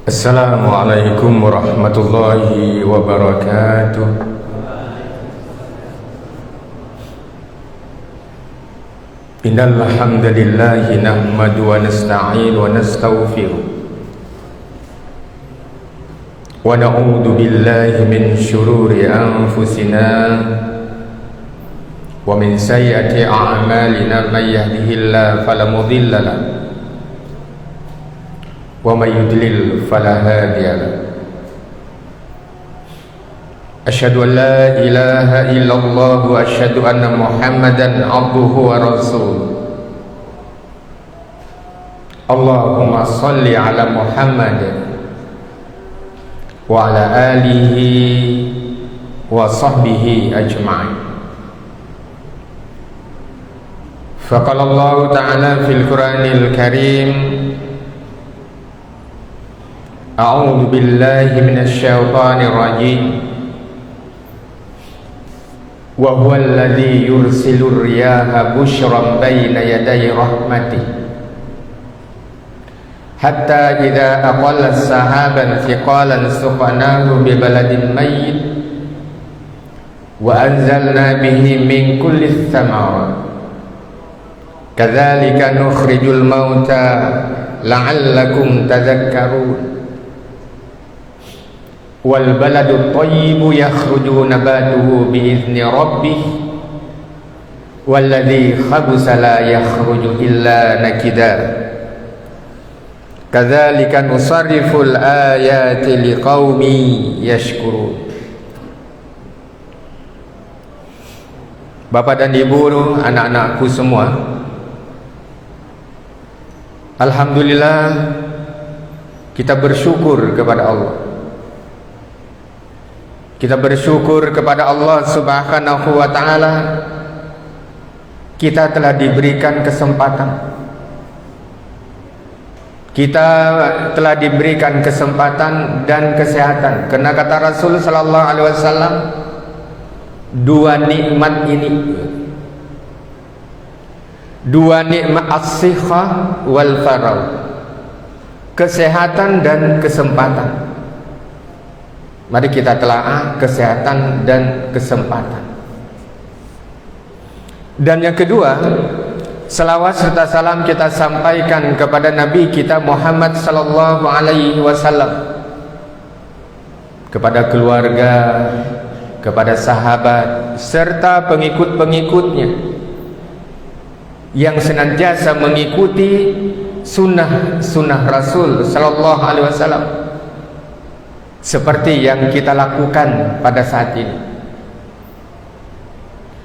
Assalamualaikum warahmatullahi wabarakatuh. Innal hamdalillahi nahmadu wa nasta'in wa nastaghfiruh wa na'udzu billahi min shururi anfusina wa min sayyiati a'malina may yahdihillahu fala mudilla lahu wa may yudlil fala hadiya lahu. Asyhadu an la ilaha illallah wa asyhadu anna Muhammadan abduhu wa rasuluh. Allahumma shalli ala Muhammad wa ala alihi wa sahbihi ajma'in. Faqala Allah ta'ala fil Qur'anil Karim, a'udzu billahi minasy syaithanir rajim. Wa huwa alladzi yursilur riyaha busyran baina yaday rahmatih hatta idza aqalla as-sahaban thiqalan suqnahu bi baladin mayyit wa anzalna bihi min kulli ath-thamarat kadzalika nukhrijul mauta la'allakum tadhakkarun. Wal baladu thayyibu yakhruju nabatuhu bi'izni rabbih walladzi khabutha la yakhruju illa nakida kadzalika nusarriful ayati liqaumin yashkurun. Bapak dan Ibu, anak-anakku semua, alhamdulillah kita bersyukur kepada Allah. Kita bersyukur kepada Allah Subhanahu wa ta'ala. Kita telah diberikan kesempatan. Kita telah diberikan kesempatan dan kesehatan. Karena kata Rasul sallallahu alaihi wasallam, dua nikmat ini, dua nikmat as-sihhah wal faragh, kesehatan dan kesempatan. Mari kita telaah kesehatan dan kesempatan. Dan yang kedua, selawat serta salam kita sampaikan kepada Nabi kita Muhammad sallallahu alaihi wasallam, kepada keluarga, kepada sahabat serta pengikut-pengikutnya yang senantiasa mengikuti sunnah Rasul sallallahu alaihi wasallam seperti yang kita lakukan pada saat ini.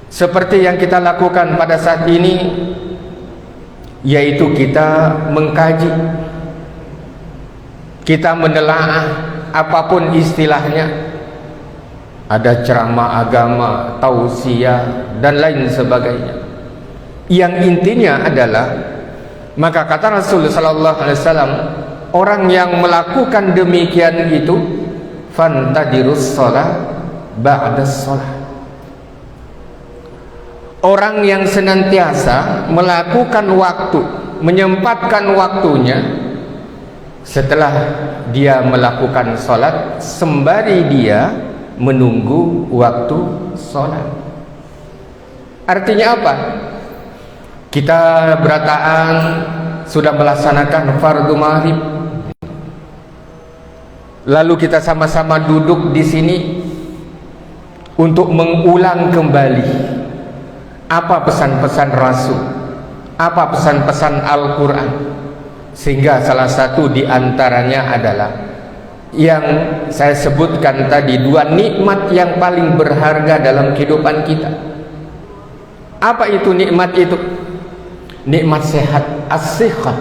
Seperti yang kita lakukan pada saat ini, yaitu kita mengkaji, kita menelaah apapun istilahnya. Ada ceramah agama, tausiah dan lain sebagainya. Yang intinya adalah, maka kata Rasul sallallahu alaihi wasallam, orang yang melakukan demikian itu fantadirus shalah ba'das shalah. Orang yang senantiasa melakukan waktu, menyempatkan waktunya setelah dia melakukan sholat, sembari dia menunggu waktu sholat. Artinya apa? Kita berataan sudah melaksanakan fardu maghrib, lalu kita sama-sama duduk di sini untuk mengulang kembali apa pesan-pesan Rasul, apa pesan-pesan Al-Quran, sehingga salah satu di antaranya adalah yang saya sebutkan tadi, dua nikmat yang paling berharga dalam kehidupan kita. Apa itu nikmat itu? Nikmat sehat, as-sihhah,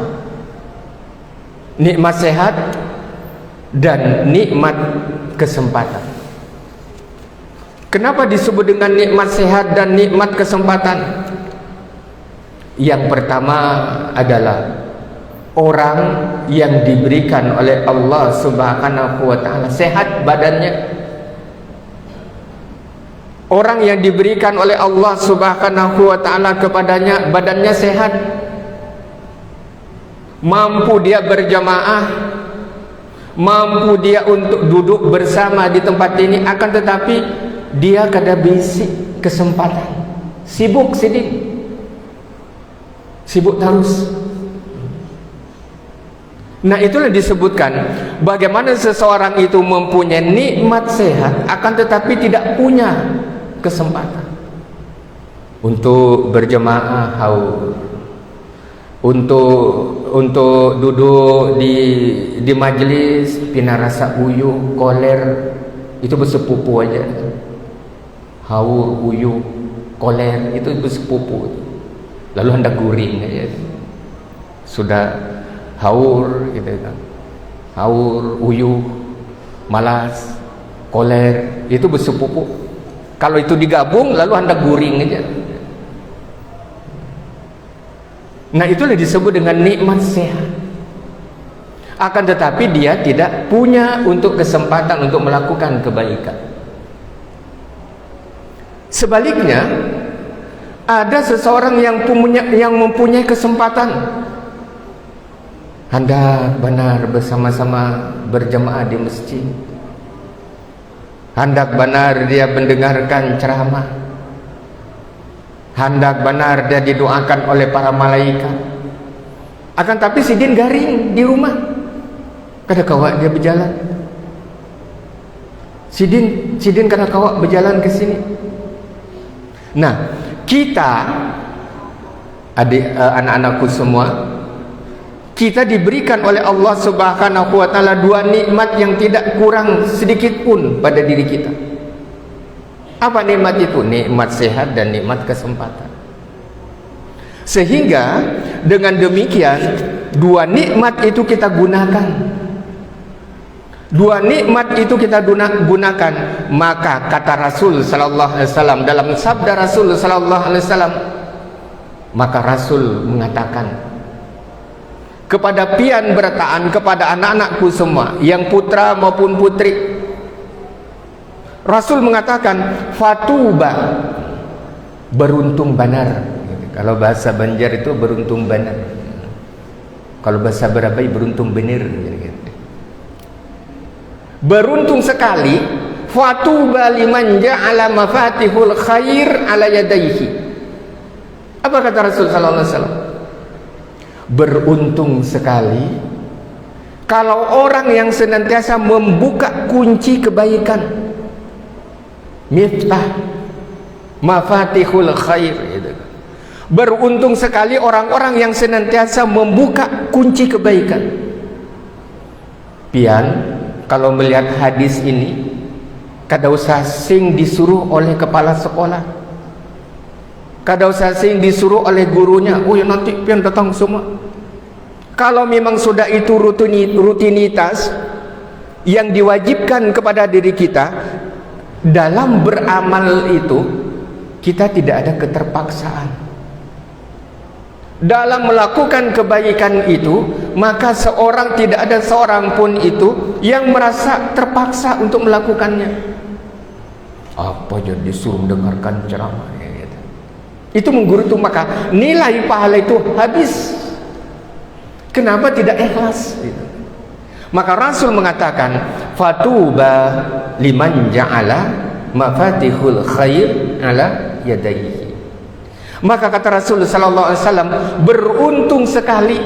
nikmat sehat dan nikmat kesempatan. Kenapa disebut dengan nikmat sehat dan nikmat kesempatan? Yang pertama adalah orang yang diberikan oleh Allah Subhanahu wa ta'ala sehat badannya. Orang yang diberikan oleh Allah Subhanahu wa ta'ala kepadanya badannya sehat, mampu dia berjamaah, mampu dia untuk duduk bersama di tempat ini, akan tetapi dia kada bisik kesempatan, sibuk sidin, sibuk terus. Nah, itulah disebutkan bagaimana seseorang itu mempunyai nikmat sehat akan tetapi tidak punya kesempatan untuk berjemaah haul, untuk duduk di majlis pina rasa uyuh koler, itu bersepupu aja. Haul, uyuh, koler itu bersepupu. Lalu hendak guring aja. Sudah haur gitu kan, haur, uyuh, malas, koler, itu bersepupu. Kalau itu digabung lalu hendak guring aja. Nah, itulah disebut dengan nikmat sehat. Akan tetapi dia tidak punya untuk kesempatan untuk melakukan kebaikan. Sebaliknya, ada seseorang yang mempunyai kesempatan, hendak benar bersama-sama berjemaah di masjid, hendak benar dia mendengarkan ceramah, hendak benar dia didoakan oleh para malaikat. Akan tapi sidin garing di rumah, kada kawa dia berjalan. Sidin kada kawa berjalan ke sini. Nah, kita adik anak-anakku semua, kita diberikan oleh Allah Subhanahu wa taala dua nikmat yang tidak kurang sedikit pun pada diri kita. Apa nikmat itu? Nikmat sehat dan nikmat kesempatan. Sehingga dengan demikian dua nikmat itu kita gunakan. Dua nikmat itu kita gunakan, maka kata Rasul sallallahu alaihi wasallam dalam sabda Rasul sallallahu alaihi wasallam, maka Rasul mengatakan kepada pian bertaan, kepada anak-anakku semua yang putra maupun putri, Rasul mengatakan fatuba, beruntung benar. Kalau bahasa Banjar itu beruntung benar, kalau bahasa Berabai beruntung benar. Beruntung sekali, fatuba liman ja'ala mafatihul khair ala yadayhi. Apa kata Rasul sallallahu alaihi wasallam? Beruntung sekali kalau orang yang senantiasa membuka kunci kebaikan, miftah mafatihul khair. Beruntung sekali orang-orang yang senantiasa membuka kunci kebaikan. Pian, kalau melihat hadis ini, kada usah sing disuruh oleh kepala sekolah, kada usah sing disuruh oleh gurunya, oh ya nanti pian datang semua. Kalau memang sudah itu rutinitas yang diwajibkan kepada diri kita, dalam beramal itu kita tidak ada keterpaksaan. Dalam melakukan kebaikan itu, maka tidak ada seorang pun itu yang merasa terpaksa untuk melakukannya. Apa jadi disuruh dengarkan ceramah gitu. Itu menggerutu, maka nilai pahala itu habis. Kenapa tidak ikhlas gitu. Maka Rasul mengatakan fatuba liman ja'ala mafatihul khair ala yadayhi. Maka kata Rasul sallallahu alaihi wasallam, beruntung sekali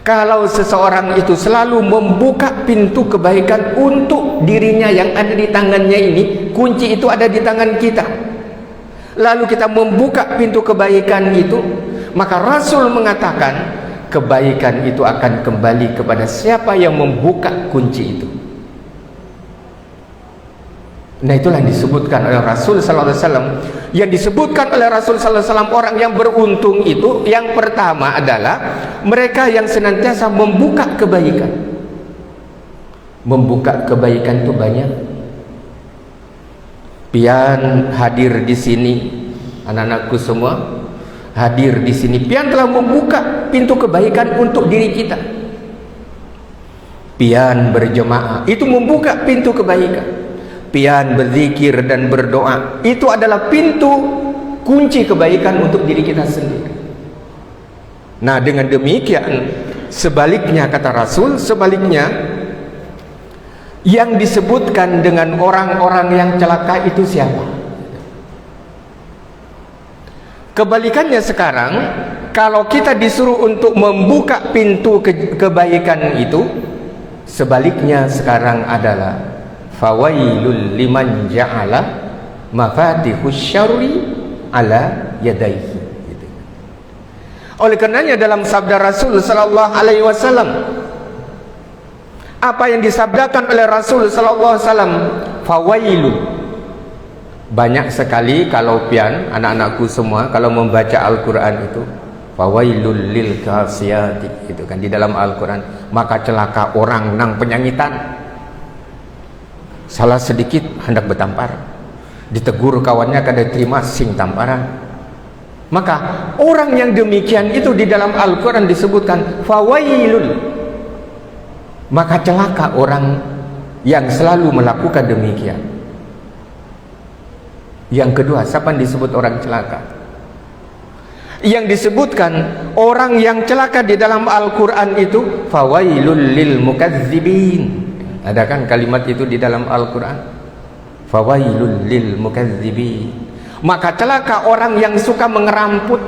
kalau seseorang itu selalu membuka pintu kebaikan untuk dirinya yang ada di tangannya ini. Kunci itu ada di tangan kita. Lalu kita membuka pintu kebaikan itu, maka Rasul mengatakan kebaikan itu akan kembali kepada siapa yang membuka kunci itu. Nah, itulah yang disebutkan oleh Rasul sallallahu alaihi wasallam. Yang disebutkan oleh Rasul sallallahu alaihi wasallam orang yang beruntung itu, yang pertama adalah mereka yang senantiasa membuka kebaikan. Membuka kebaikan itu banyak. Pian hadir di sini, anak-anakku semua hadir di sini. Pian telah membuka pintu kebaikan untuk diri kita. Pian berjemaah itu membuka pintu kebaikan. Pian berzikir dan berdoa itu adalah pintu kunci kebaikan untuk diri kita sendiri. Nah, dengan demikian sebaliknya kata Rasul, sebaliknya Yang disebutkan dengan orang-orang yang celaka itu siapa? Kebalikannya sekarang, kalau kita disuruh untuk membuka pintu kebaikan itu, sebaliknya sekarang adalah fawailul liman ja'ala mafatihus syarri ala yadayhi. Oleh karenanya dalam sabda Rasul sallallahu alaihi wasallam, apa yang disabdakan oleh Rasul sallallahu alaihi wasallam, fawailun. Banyak sekali kalau pian anak-anakku semua kalau membaca Al-Qur'an itu fawailul lil kasiyati, itu kan di dalam Al-Qur'an, maka celaka orang nang penyanyitan. Salah sedikit hendak bertampar, ditegur kawannya kada terima sing tamparan. Maka orang yang demikian itu di dalam Al-Qur'an disebutkan fawailul, maka celaka orang yang selalu melakukan demikian. Yang kedua, siapa yang disebut orang celaka? Yang disebutkan orang yang celaka di dalam Al-Qur'an itu fawailul lil mukadzibin. Ada kan kalimat itu di dalam Al-Qur'an? Fawailul lil mukadzibin. Maka celaka orang yang suka mengeramput.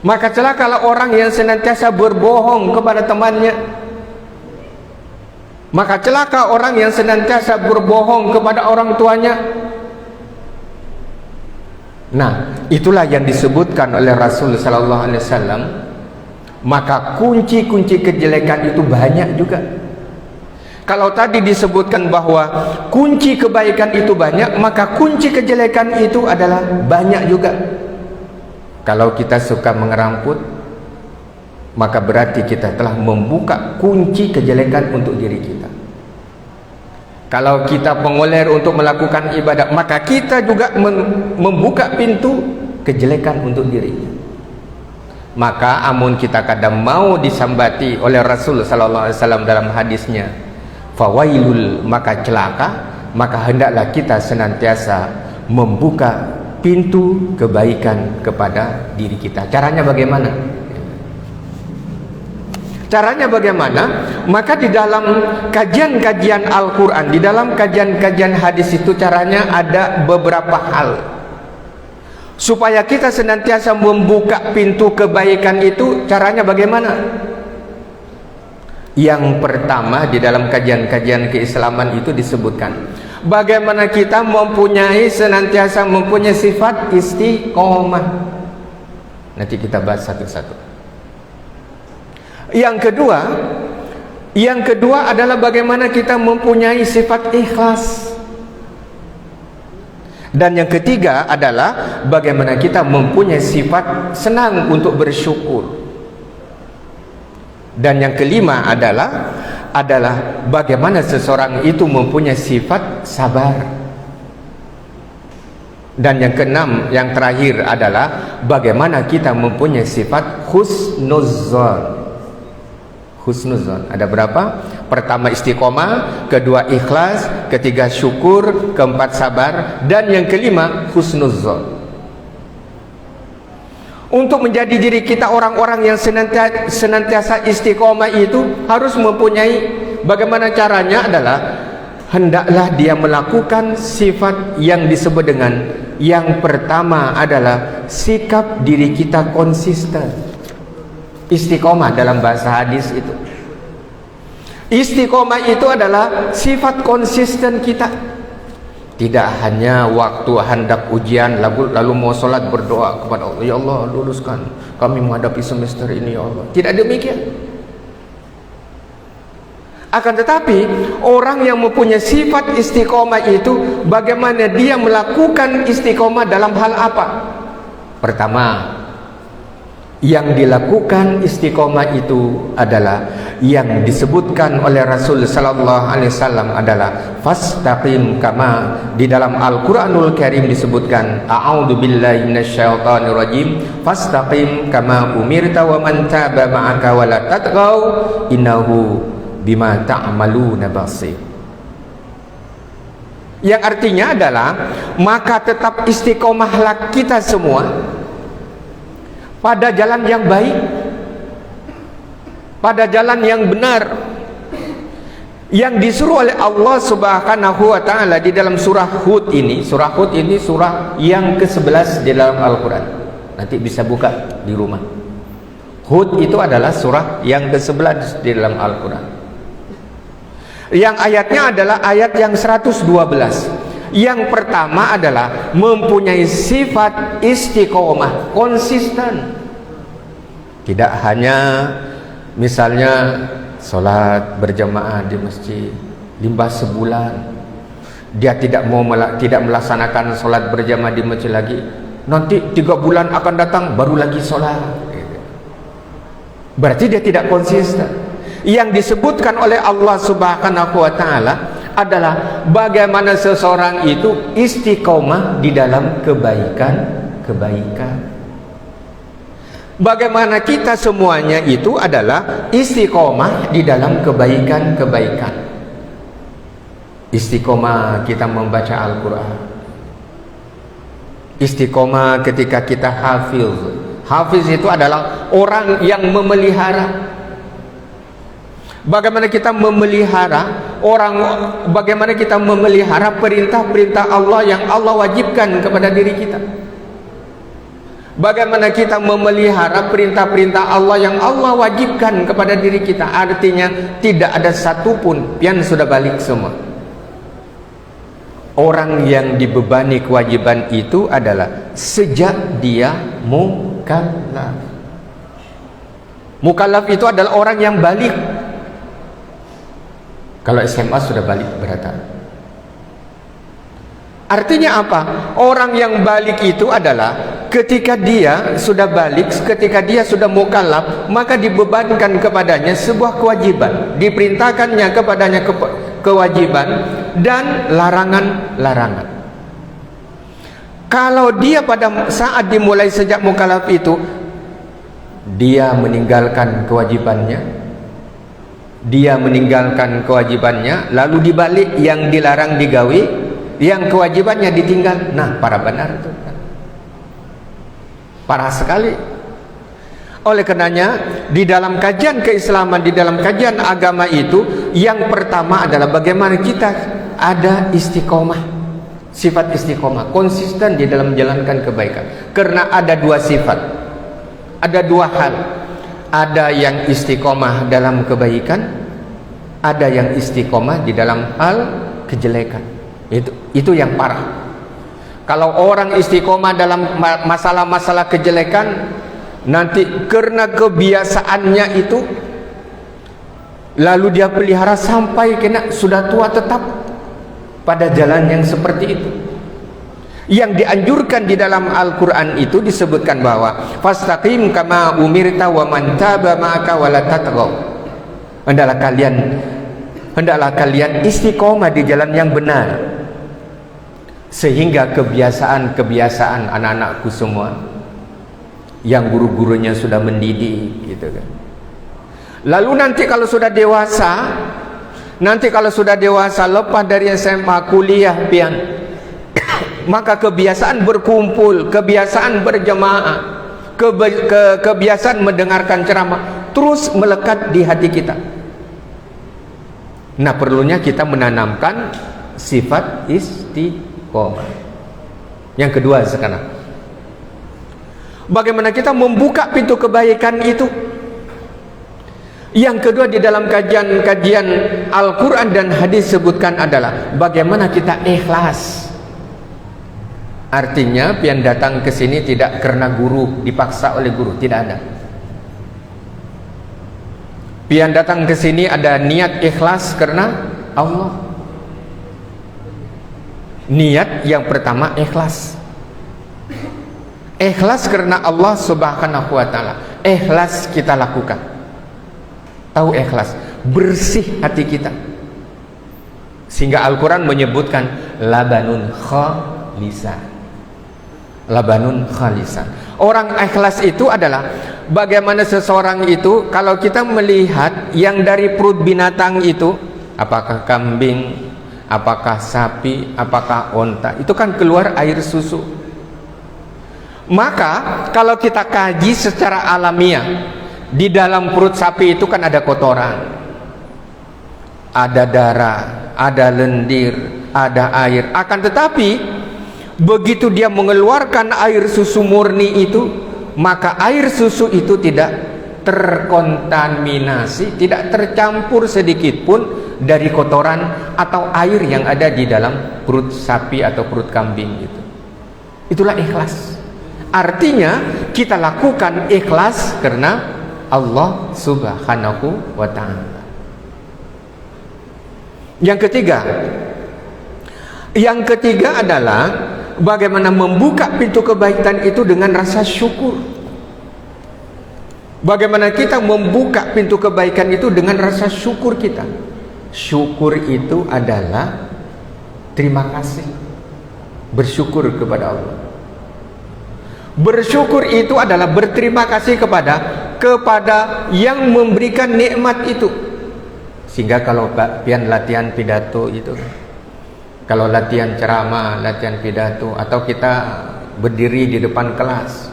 Maka celakalah orang yang senantiasa berbohong kepada temannya. Maka celaka orang yang senantiasa berbohong kepada orang tuanya. Nah, itulah yang disebutkan oleh Rasul sallallahu alaihi wasallam. Maka kunci-kunci kejelekan itu banyak juga. Kalau tadi disebutkan bahwa kunci kebaikan itu banyak, maka kunci kejelekan itu adalah banyak juga. Kalau kita suka mengeramput, maka berarti kita telah membuka kunci kejelekan untuk diri kita. Kalau kita pengoler untuk melakukan ibadah, maka kita juga membuka pintu kejelekan untuk diri. Maka amun kita kadang mau disambati oleh Rasul sallallahu alaihi wasallam dalam hadisnya, fawailul, maka celaka, maka hendaklah kita senantiasa membuka pintu kebaikan kepada diri kita. Caranya bagaimana? Caranya bagaimana? Maka di dalam kajian-kajian Al-Quran, di dalam kajian-kajian hadis itu caranya ada beberapa hal supaya kita senantiasa membuka pintu kebaikan itu. Caranya bagaimana? Yang pertama, di dalam kajian-kajian keislaman itu disebutkan bagaimana kita senantiasa mempunyai sifat istiqomah. Nanti kita bahas satu-satu. Yang kedua adalah bagaimana kita mempunyai sifat ikhlas. Dan yang ketiga adalah bagaimana kita mempunyai sifat senang untuk bersyukur. Dan yang kelima adalah bagaimana seseorang itu mempunyai sifat sabar. Dan yang keenam, yang terakhir adalah bagaimana kita mempunyai sifat husnuzon. Husnuzon ada berapa? Pertama istiqomah, kedua ikhlas, ketiga syukur, keempat sabar, dan yang kelima husnuzon. Untuk menjadi diri kita orang-orang yang senantiasa istiqomah itu harus mempunyai, bagaimana caranya adalah hendaklah dia melakukan sifat yang disebut dengan, yang pertama adalah sikap diri kita konsisten. Istiqomah dalam bahasa hadis itu, istiqomah itu adalah sifat konsisten kita. Tidak hanya waktu hendak ujian lalu mau sholat berdoa kepada Allah, ya Allah luluskan kami menghadapi semester ini ya Allah. Tidak demikian. Akan tetapi orang yang mempunyai sifat istiqomah itu, bagaimana dia melakukan istiqomah dalam hal apa? Pertama, yang dilakukan istiqomah itu adalah yang disebutkan oleh Rasul sallallahu alaihi wasallam adalah fastaqim kama, di dalam Al-Qur'anul Karim disebutkan a'udzu billahi minasyaitonir rajim, fastaqim kama umirta wa man taba ma'aka wa la tatghaw innahu bima ta'maluna basir. Yang artinya adalah maka tetap istiqomahlah kita semua pada jalan yang baik, pada jalan yang benar. yang disuruh oleh Allah Subhanahu wa taala di dalam surah Hud ini. Surah Hud ini surah yang ke-11 di dalam Al-Qur'an. Nanti bisa buka di rumah. Hud itu adalah surah yang ke-11 di dalam Al-Qur'an. Yang ayatnya adalah ayat yang 112. Yang pertama adalah mempunyai sifat istiqomah, konsisten. Tidak hanya misalnya sholat berjamaah di masjid limbas sebulan, dia tidak melaksanakan sholat berjamaah di masjid lagi, nanti 3 bulan akan datang baru lagi sholat. Berarti dia tidak konsisten. Yang disebutkan oleh Allah Subhanahu wa taala adalah bagaimana seseorang itu istiqomah di dalam kebaikan. Bagaimana kita semuanya itu adalah istiqomah di dalam kebaikan. Istiqomah kita membaca Al-Quran, istiqomah ketika kita hafiz. Hafiz itu adalah orang yang memelihara. Bagaimana kita memelihara perintah-perintah Allah yang Allah wajibkan kepada diri kita. Bagaimana kita memelihara perintah-perintah Allah yang Allah wajibkan kepada diri kita. Artinya tidak ada satupun yang sudah balik semua. Orang yang dibebani kewajiban itu adalah sejak dia mukallaf. Mukallaf itu adalah orang yang balik. Kalau SMA sudah balik berarti. Artinya apa? Orang yang balik itu adalah ketika dia sudah balik, ketika dia sudah mukallaf, maka dibebankan kepadanya sebuah kewajiban, diperintahkannya kepadanya kewajiban dan larangan-larangan. Kalau dia pada saat dimulai sejak mukallaf itu dia meninggalkan kewajibannya, lalu dibalik yang dilarang digawe, yang kewajibannya ditinggal. Nah, para benar itu kan parah sekali. Oleh karenanya di dalam kajian keislaman, di dalam kajian agama itu yang pertama adalah bagaimana kita ada istiqomah, sifat istiqomah, konsisten di dalam menjalankan kebaikan. Karena ada 2 sifat, ada 2 hal. Ada yang istiqomah dalam kebaikan, ada yang istiqomah di dalam hal kejelekan. Itu yang parah. Kalau orang istiqomah dalam masalah-masalah kejelekan, nanti karena kebiasaannya itu lalu dia pelihara sampai kena sudah tua tetap pada jalan yang seperti itu. Yang dianjurkan di dalam Al-Quran itu disebutkan bahwa fastaqim kama umirta wa man taba ma'aka wa la tatghaw. Hendaklah kalian istiqomah di jalan yang benar, sehingga kebiasaan anak-anakku semua yang guru-gurunya sudah mendidik gitu kan. Lalu nanti kalau sudah dewasa, lepas dari SMA, kuliah pian, maka kebiasaan berkumpul, kebiasaan berjamaah, kebiasaan mendengarkan ceramah terus melekat di hati kita. Nah, perlunya kita menanamkan sifat istiqomah. Yang kedua sekarang, bagaimana kita membuka pintu kebaikan itu. Yang kedua di dalam kajian Al-Quran dan hadis sebutkan adalah bagaimana kita ikhlas. Artinya pian datang ke sini tidak karena guru, dipaksa oleh guru, tidak ada. Pian datang ke sini ada niat ikhlas karena Allah. Niat yang pertama ikhlas. Ikhlas karena Allah Subhanahu wa taala. Ikhlas kita lakukan. Tahu ikhlas, bersih hati kita. Sehingga Al-Quran menyebutkan labanun khalisan. Labanun khalisan. Orang ikhlas itu adalah bagaimana seseorang itu kalau kita melihat yang dari perut binatang itu, apakah kambing, apakah sapi, apakah onta, itu kan keluar air susu. Maka kalau kita kaji secara alamiah, di dalam perut sapi itu kan ada kotoran, ada darah, ada lendir, ada air. Akan tetapi begitu dia mengeluarkan air susu murni itu, maka air susu itu tidak terkontaminasi, tidak tercampur sedikit pun dari kotoran atau air yang ada di dalam perut sapi atau perut kambing gitu. Itulah ikhlas. Artinya kita lakukan ikhlas karena Allah Subhanahu wa ta'ala. Yang ketiga adalah bagaimana membuka pintu kebaikan itu dengan rasa syukur. Bagaimana kita membuka pintu kebaikan itu dengan rasa syukur kita. Syukur itu adalah terima kasih, bersyukur kepada Allah. Bersyukur itu adalah berterima kasih kepada yang memberikan nikmat itu. Sehingga kalau pian latihan pidato itu, kalau latihan ceramah, latihan pidato, atau kita berdiri di depan kelas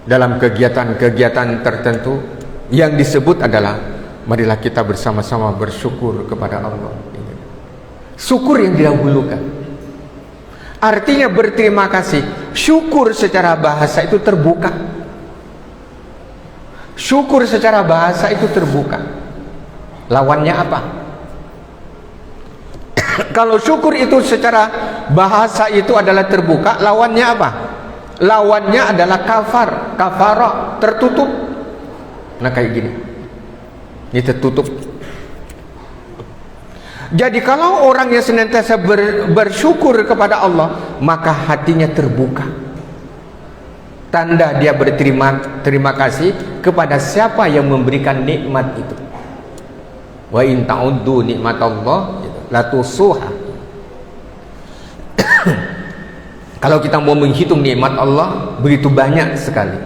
dalam kegiatan-kegiatan tertentu, yang disebut adalah marilah kita bersama-sama bersyukur kepada Allah. Syukur yang didahulukan. Artinya berterima kasih. Syukur secara bahasa itu terbuka. Syukur secara bahasa itu terbuka. Lawannya apa? Kalau syukur itu secara bahasa itu adalah terbuka, lawannya apa? Lawannya adalah kafara, tertutup. Nah kayak gini, ini tertutup. Jadi kalau orang yang senantiasa bersyukur kepada Allah, maka hatinya terbuka. Tanda dia berterima kasih kepada siapa yang memberikan nikmat itu. Wa in ta'uddu nikmatallah la tusuha. Kalau kita mau menghitung nikmat Allah, begitu banyak sekali.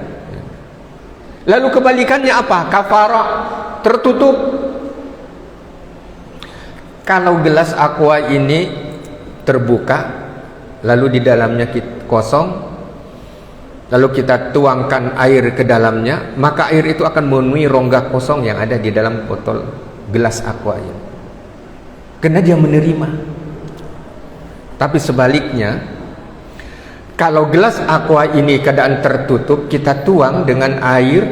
Lalu kebalikannya apa? Kafara, tertutup. Kalau gelas aqua ini terbuka, lalu di dalamnya kosong, lalu kita tuangkan air ke dalamnya, maka air itu akan memenuhi rongga kosong yang ada di dalam botol gelas aqua ini. Karena dia menerima. Tapi sebaliknya, kalau gelas aqua ini keadaan tertutup, kita tuang dengan air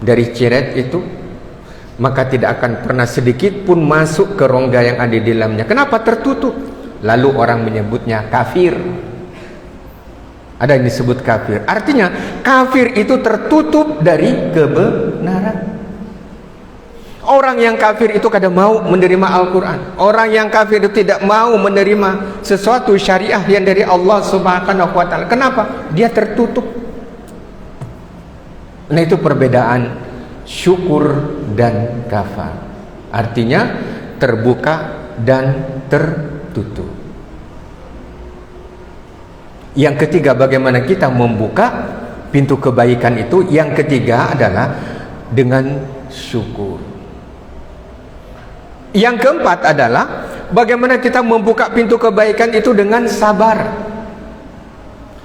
dari ceret itu, maka tidak akan pernah sedikit pun masuk ke rongga yang ada di dalamnya. Kenapa tertutup? Lalu orang menyebutnya kafir. Ada yang disebut kafir. Artinya kafir itu tertutup dari kebenaran. Orang yang kafir itu kadang mau menerima Al-Quran. Orang yang kafir itu tidak mau menerima sesuatu syariah yang dari Allah Subhanahu wa ta'ala. Kenapa? Dia tertutup. Nah itu perbedaan syukur dan kafar. Artinya terbuka dan tertutup. Yang ketiga, bagaimana kita membuka pintu kebaikan itu? Yang ketiga adalah dengan syukur. Yang keempat adalah bagaimana kita membuka pintu kebaikan itu dengan sabar.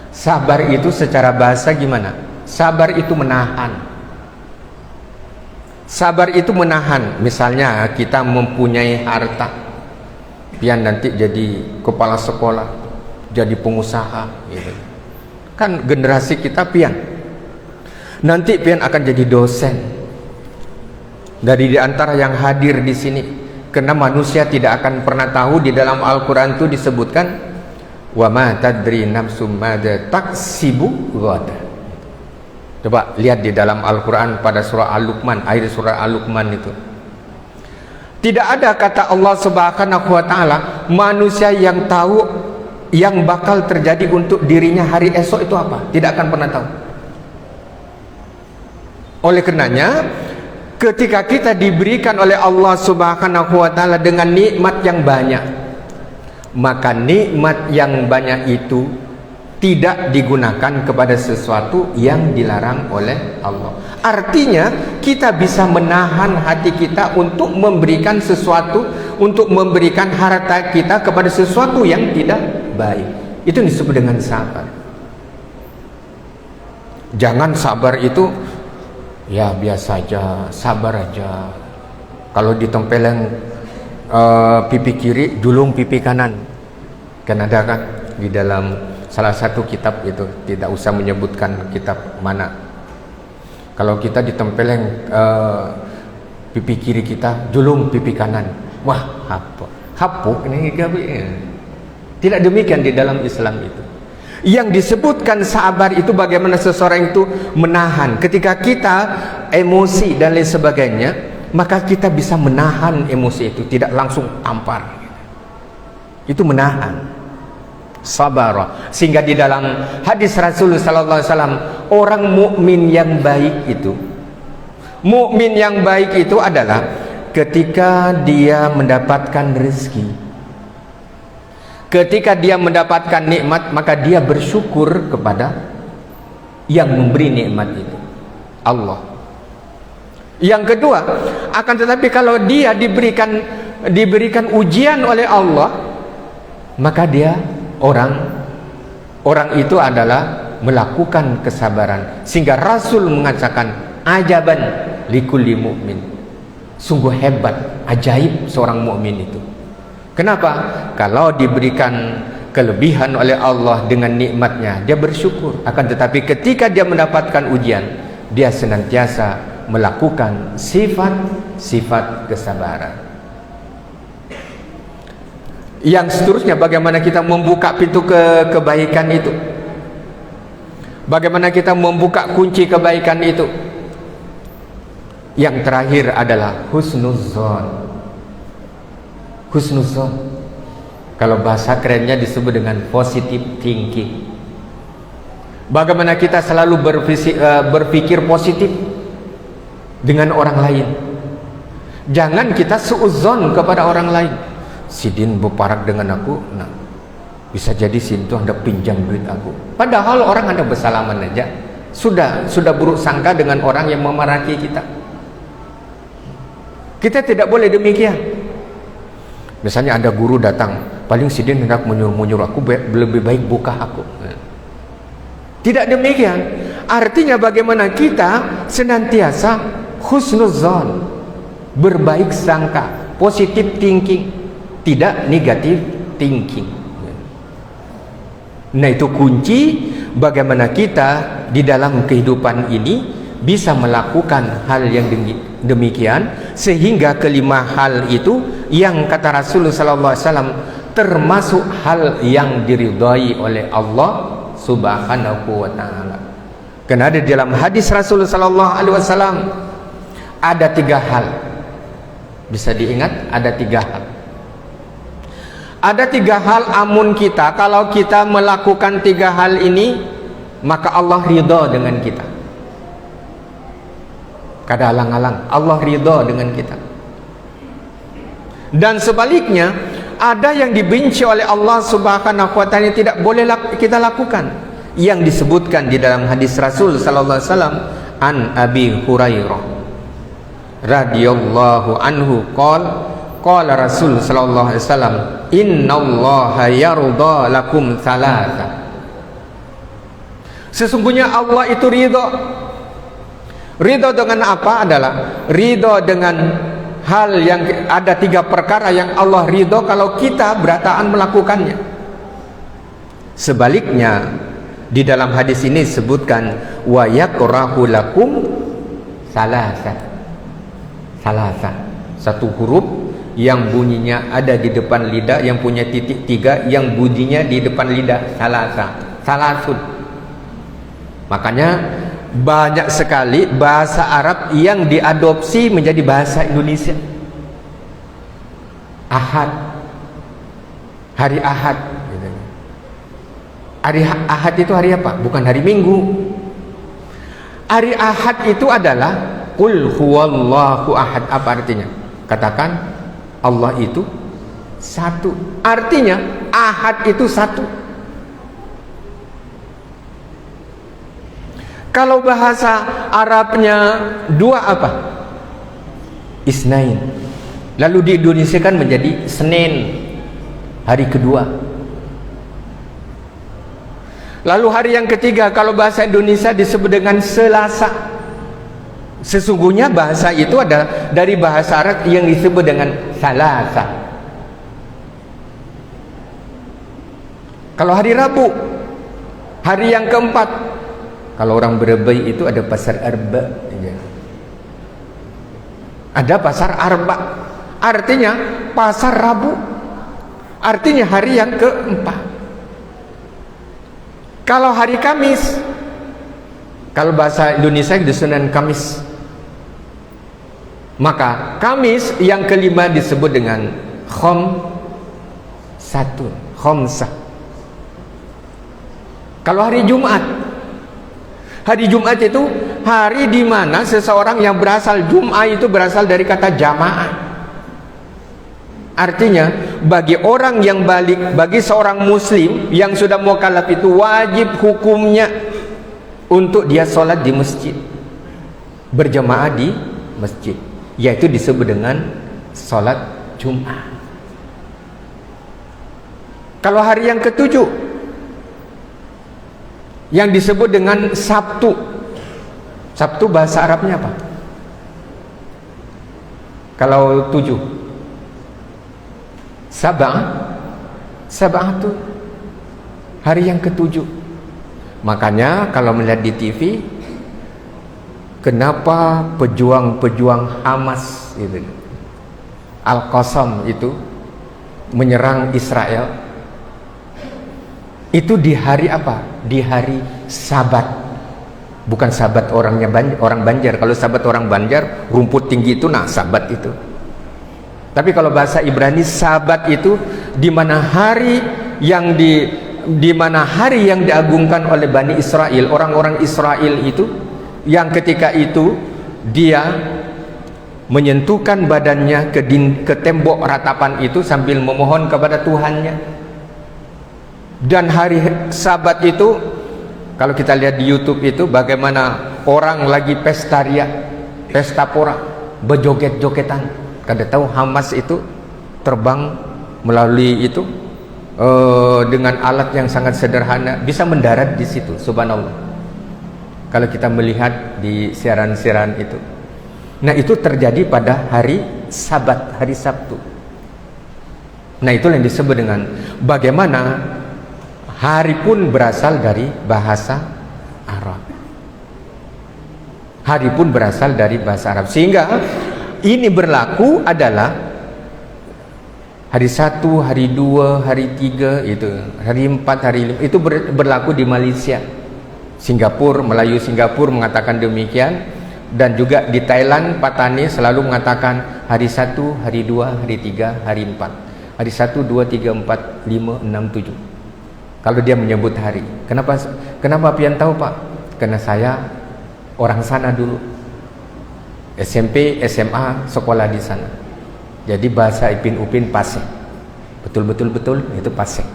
Sabar itu secara bahasa gimana? Sabar itu menahan. Sabar itu menahan. Misalnya kita mempunyai harta, pian nanti jadi kepala sekolah, jadi pengusaha gitu. Kan generasi kita pian nanti pian akan jadi dosen. Dari antara yang hadir di sini, karena manusia tidak akan pernah tahu, di dalam Al-Quran itu disebutkan wa ma tadri nafsum madza taksibu ghadan. Coba lihat di dalam Al-Quran pada surah Al-Luqman, akhir surah Al-Luqman itu. Tidak ada kata Allah Subhanahu wa ta'ala manusia yang tahu yang bakal terjadi untuk dirinya hari esok itu apa. Tidak akan pernah tahu. Oleh karenanya, ketika kita diberikan oleh Allah Subhanahu wa ta'ala dengan nikmat yang banyak, maka nikmat yang banyak itu tidak digunakan kepada sesuatu yang dilarang oleh Allah. Artinya kita bisa menahan hati kita untuk memberikan sesuatu, untuk memberikan harta kita kepada sesuatu yang tidak baik. Itu disebut dengan sabar. Jangan sabar itu ya biasa aja, sabar aja. Kalau ditempelin pipi kiri julung pipi kanan. Kan ada kan di dalam salah satu kitab itu, tidak usah menyebutkan kitab mana. Kalau kita ditempeleng pipi kiri kita julung pipi kanan, wah hapuk ini. Tidak demikian di dalam Islam itu. Yang disebutkan sabar itu bagaimana seseorang itu menahan ketika kita emosi dan lain sebagainya, maka kita bisa menahan emosi itu, tidak langsung tampar. Itu menahan. Sabar. Sehingga di dalam hadis Rasulullah sallallahu alaihi wasallam, orang mukmin yang baik itu, mukmin yang baik itu adalah ketika dia mendapatkan rezeki, ketika dia mendapatkan nikmat, maka dia bersyukur kepada yang memberi nikmat itu, Allah. Yang kedua, akan tetapi kalau dia diberikan ujian oleh Allah, maka dia orang itu adalah melakukan kesabaran. Sehingga Rasul mengatakan ajaban likulli mu'min, sungguh hebat, ajaib seorang mukmin itu. Kenapa? Kalau diberikan kelebihan oleh Allah dengan nikmatnya, dia bersyukur. Akan tetapi ketika dia mendapatkan ujian, dia senantiasa melakukan sifat kesabaran. Yang seterusnya, bagaimana kita membuka pintu kebaikan itu, bagaimana kita membuka kunci kebaikan itu. Yang terakhir adalah husnuzon. Husnuzon, kalau bahasa kerennya disebut dengan positive thinking. Bagaimana kita selalu berpikir positif dengan orang lain. Jangan kita suudzon kepada orang lain. Sidin berparak dengan aku, nah bisa jadi Sidin itu hendak pinjam duit aku. Padahal orang hendak bersalaman aja, sudah buruk sangka dengan orang yang memarahi kita. Kita tidak boleh demikian. Misalnya ada guru datang, paling Sidin hendak menyuruh aku, lebih baik buka aku. Tidak demikian. Artinya bagaimana kita senantiasa husnuzon, berbaik sangka, positive thinking, tidak negative thinking. Nah, itu kunci bagaimana kita di dalam kehidupan ini bisa melakukan hal yang demikian, sehingga kelima hal itu yang kata Rasulullah sallallahu alaihi wasallam termasuk hal yang diridhai oleh Allah Subhanahu wa taala. Karena ada di dalam hadis Rasulullah sallallahu alaihi wasallam ada 3 hal. Bisa diingat, ada 3 hal. Ada 3 hal amun kita, kalau kita melakukan 3 hal ini, maka Allah ridha dengan kita. Kada alang-alang, Allah ridha dengan kita. Dan sebaliknya, ada yang dibenci oleh Allah Subhanahu wa taala tidak boleh kita lakukan. Yang disebutkan di dalam hadis Rasul sallallahu alaihi wasallam, an Abi Hurairah radhiyallahu anhu qala Rasul sallallahu alaihi wasallam, innallaha yarda lakum thalatha. Sesungguhnya Allah itu ridha. Ridha dengan apa? Adalah ridha dengan hal yang ada 3 perkara yang Allah ridha kalau kita berataan melakukannya. Sebaliknya, di dalam hadis ini disebutkan wa yakrahu lakum salasa. Satu huruf yang bunyinya ada di depan lidah, yang punya titik 3, yang bunyinya di depan lidah, salasun. Makanya banyak sekali bahasa Arab yang diadopsi menjadi bahasa Indonesia. Ahad, hari Ahad. Hari Ahad itu hari apa? Bukan hari Minggu. Hari Ahad itu adalah qul huwallahu ahad. Apa artinya? Katakan Allah itu satu. Artinya Ahad itu satu. Kalau bahasa Arabnya 2 apa? Isnain. Lalu di Indonesia kan menjadi Senin, hari kedua. Lalu hari yang ketiga kalau bahasa Indonesia disebut dengan Selasa. Sesungguhnya bahasa itu ada dari bahasa Arab yang disebut dengan Salasa. Kalau hari Rabu, hari yang keempat. Kalau orang Brebei itu ada pasar Arba, ada pasar Arba, artinya pasar Rabu, artinya hari yang keempat. Kalau hari Kamis, kalau bahasa Indonesia itu Senin Kamis, maka Kamis yang kelima disebut dengan khomsah. Kalau hari Jumat, itu hari di mana seseorang yang berasal, Jum'ah itu berasal dari kata jamaah. Artinya bagi orang yang balik, bagi seorang muslim yang sudah mukallaf itu wajib hukumnya untuk dia sholat di masjid, berjamaah di masjid, yaitu disebut dengan sholat Jum'ah. Kalau hari yang ketujuh yang disebut dengan Sabtu. Sabtu bahasa Arabnya apa? Kalau 7, Sabah itu hari yang ketujuh. Makanya kalau melihat di TV, kenapa pejuang-pejuang Hamas itu, Al-Qassam itu menyerang Israel, itu di hari apa? Di hari Sabat. Bukan Sabat orang Banjar. Kalau Sabat orang Banjar, rumput tinggi itu, nah Sabat itu. Tapi kalau bahasa Ibrani, Sabat itu di mana hari yang diagungkan oleh Bani Israel, orang-orang Israel itu, yang ketika itu dia menyentuhkan badannya ke tembok ratapan itu sambil memohon kepada Tuhannya. Dan hari Sabat itu, kalau kita lihat di YouTube itu, bagaimana orang lagi pesta ria, pesta pora, berjoget-jogetan. Kada tahu Hamas itu terbang melalui itu dengan alat yang sangat sederhana, bisa mendarat di situ, subhanallah. Kalau kita melihat di siaran-siaran itu, nah itu terjadi pada hari Sabat, hari Sabtu. Nah itulah yang disebut dengan bagaimana hari pun berasal dari bahasa Arab. Hari pun berasal dari bahasa Arab. Sehingga ini berlaku adalah hari 1, hari 2, hari 3 itu, hari 4, hari 5 itu berlaku di Malaysia. Singapura, Melayu Singapura mengatakan demikian, dan juga di Thailand Patani selalu mengatakan hari 1, hari 2, hari 3, hari 4. Hari 1, 2, 3, 4, 5, 6, 7. Kalau dia menyebut hari. Kenapa pian tahu Pak? Karena saya orang sana dulu. SMP, SMA, sekolah di sana. Jadi bahasa Ipin Upin Pasek. Betul itu Pasek.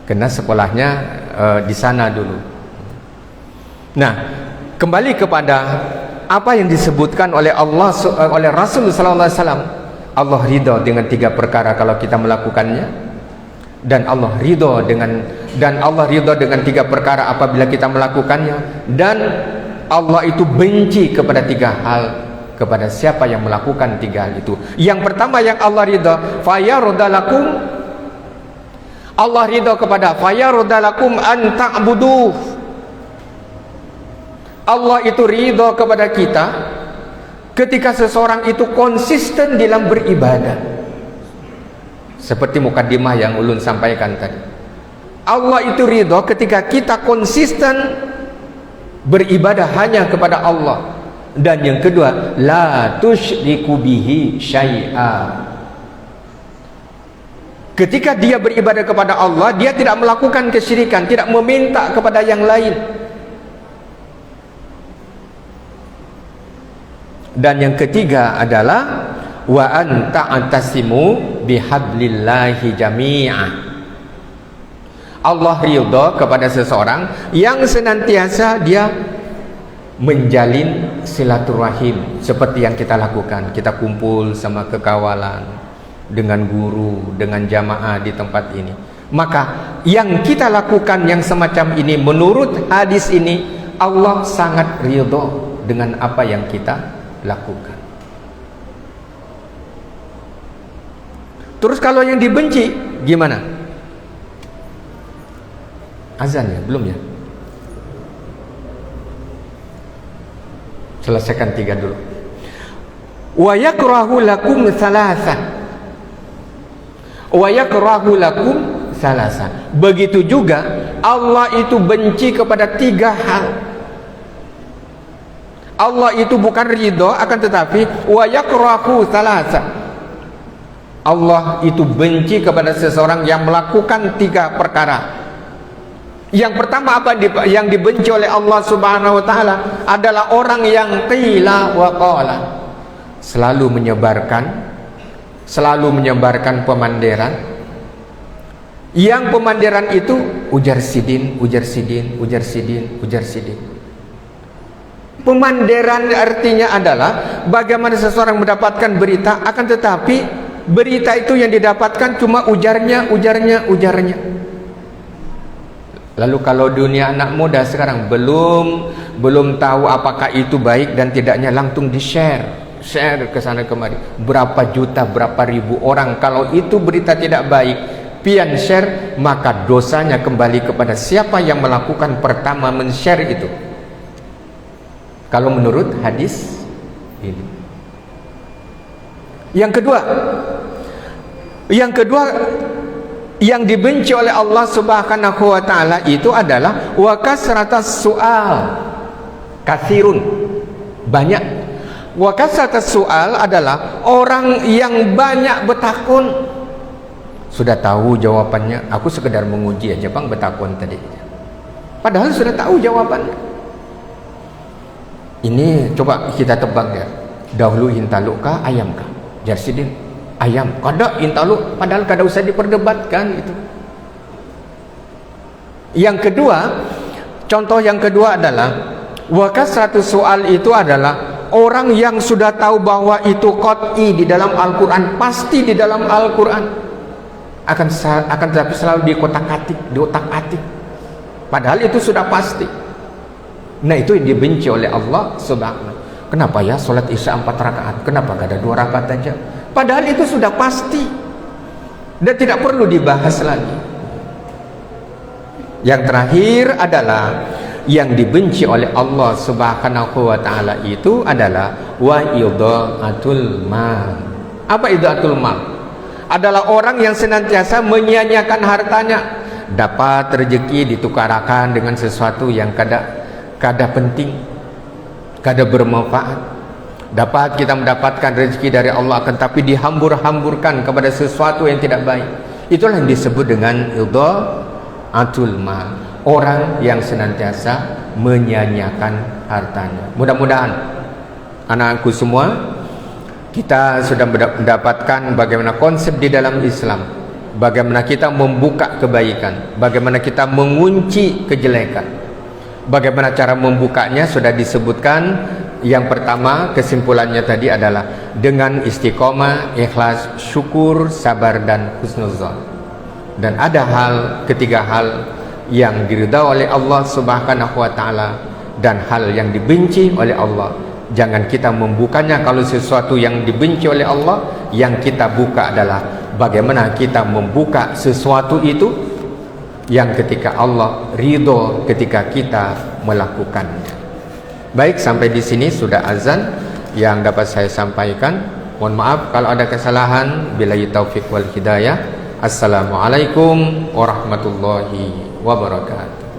Karena sekolahnya di sana dulu. Nah, kembali kepada apa yang disebutkan oleh Allah, oleh Rasul sallallahu alaihi wasallam. Allah ridha dengan 3 perkara kalau kita melakukannya. Dan Allah ridho dengan 3 perkara apabila kita melakukannya, dan Allah itu benci kepada 3 hal kepada siapa yang melakukan 3 hal itu. Yang pertama yang Allah ridho, fayarudalakum, Allah ridho kepada fayarudalakum an ta'buduh. Allah itu ridho kepada kita ketika seseorang itu konsisten dalam beribadah. Seperti mukaddimah yang ulun sampaikan tadi. Allah itu ridho ketika kita konsisten beribadah hanya kepada Allah. Dan yang kedua, la tusyriku bihi syai'a. Ketika dia beribadah kepada Allah, dia tidak melakukan kesyirikan, tidak meminta kepada yang lain. Dan yang ketiga adalah wa an ta'tasimu bihablillahi jami'ah. Allah ridha kepada seseorang yang senantiasa dia menjalin silaturahim seperti yang kita lakukan. Kita kumpul sama kekawalan, dengan guru, dengan jamaah di tempat ini. Maka yang kita lakukan yang semacam ini, menurut hadis ini, Allah sangat ridha dengan apa yang kita lakukan. Terus kalau yang dibenci gimana? Azan ya? Belum ya? Selesaikan 3 dulu. Wa yakrahu lakum thalatha. Wa yakrahu lakum thalatha. Begitu juga Allah itu benci kepada 3 hal. Allah itu bukan ridho, akan tetapi wa yakrahu thalatha. Allah itu benci kepada seseorang yang melakukan 3 perkara. Yang pertama apa yang dibenci oleh Allah Subhanahu wa taala adalah orang yang qila wa qala, selalu menyebarkan pemanderan. Yang pemanderan itu ujar sidin. Pemanderan artinya adalah bagaimana seseorang mendapatkan berita, akan tetapi berita itu yang didapatkan cuma ujarnya. Lalu kalau dunia anak muda sekarang belum tahu apakah itu baik dan tidaknya, langsung share ke sana kemari. Berapa juta, berapa ribu orang, kalau itu berita tidak baik, pian share, maka dosanya kembali kepada siapa yang melakukan pertama men-share itu. Kalau menurut hadis ini. Yang kedua, yang dibenci oleh Allah Subhanahu wa taala itu adalah wa kasratas su'al. Katsirun, banyak. Wa kasratas su'al adalah orang yang banyak bertakun. Sudah tahu jawabannya, aku sekedar menguji aja bang, bertakun tadi. Padahal sudah tahu jawabannya. Ini coba kita tebak ya. Dahulu intaluk kah ayam kah? Jarsidin ayam. Kada intaluk, padahal kada usah diperdebatkan itu. Yang kedua, contoh yang kedua adalah wa kasratus soal itu adalah orang yang sudah tahu bahwa itu qat'i di dalam Al-Qur'an, pasti di dalam Al-Qur'an. Akan tetapi selalu diotak-atik. Padahal itu sudah pasti. Nah, itu yang dibenci oleh Allah Subhanahu. Kenapa ya sholat isya 4 rakaat? Kenapa gak ada 2 rakaat aja? Padahal itu sudah pasti dan tidak perlu dibahas lagi. Yang terakhir adalah yang dibenci oleh Allah Subhanahu wa taala itu adalah wa idaatul mal. Apa idaatul mal? Adalah orang yang senantiasa menyia-nyiakan hartanya. Dapat rezeki ditukarakan dengan sesuatu yang kada penting, kada bermanfaat. Dapat kita mendapatkan rezeki dari Allah, akan tapi dihambur-hamburkan kepada sesuatu yang tidak baik. Itulah yang disebut dengan idaatul mal. Orang yang senantiasa menyia-nyiakan hartanya. Mudah-mudahan anak-anakku semua, kita sudah mendapatkan bagaimana konsep di dalam Islam, bagaimana kita membuka kebaikan, bagaimana kita mengunci kejelekan. Bagaimana cara membukanya sudah disebutkan. Yang pertama, kesimpulannya tadi adalah dengan istiqomah, ikhlas, syukur, sabar, dan husnuzon. Dan ada ketiga hal yang diridhai oleh Allah Subhanahu wa taala dan hal yang dibenci oleh Allah. Jangan kita membukanya. Kalau sesuatu yang dibenci oleh Allah, yang kita buka adalah bagaimana kita membuka sesuatu itu yang ketika Allah ridho ketika kita melakukannya. Baik, sampai di sini sudah azan yang dapat saya sampaikan. Mohon maaf kalau ada kesalahan. Billahi taufik wal hidayah. Assalamualaikum warahmatullahi wabarakatuh.